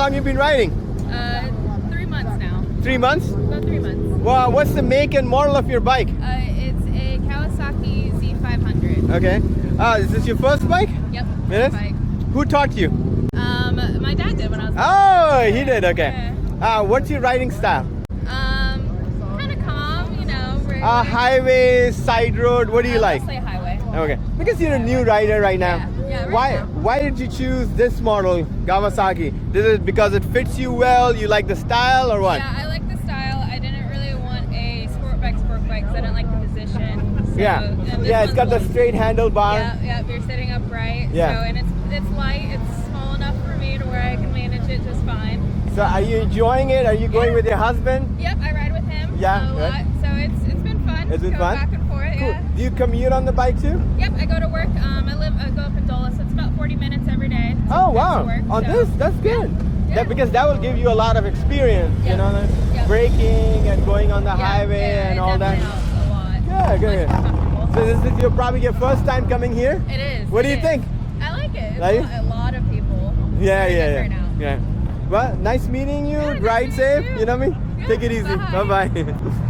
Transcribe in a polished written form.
long you been riding? 3 months now. 3 months? About 3 months. Well, what's the make and model of your bike? It's a Kawasaki Z500. Okay. Is this your first bike? Yep. It is? Bike. Who taught you? My dad did when I was. Oh, he did. Okay. Yeah. What's your riding style? Kind of calm, you know. Highway, side road. What do you like? Mostly highway. Okay. Because you're a new rider right now. Yeah, right now. Why did you choose this model, Kawasaki? Is it because it fits you well? You like the style or what? Yeah, I like the style. I didn't really want a sport bike because I didn't like the position. So, Yeah, it's got the straight handlebar. Yeah, you're sitting upright. Yeah. So, and it's light. It's small enough for me to where I can manage it just fine. So are you enjoying it? Are you going with your husband? Yep, I ride with him. Yeah, a lot. right. So it's been fun. It's been Going fun? back and forth. Cool. Yeah. Do you commute on the bike too? Yep, I go to work. I go up in Dulles, so it's about 40 minutes every day. Oh wow! To work, On so. this, that's good. Yeah. Because that will give you a lot of experience, you Yep. know, Yep. braking and going on the Yeah, highway yeah, and it all that. definitely helps a lot. Yeah, good. Much more comfortable. So this is probably your first time coming here? It is. What do it you is. think? I like it. It's Like it? a lot of people. Yeah, Very yeah, different yeah. now. Yeah. Well, nice meeting you. Yeah, nice Ride meeting safe. you. You know what I mean? Yeah, Take it easy. bye. Bye bye.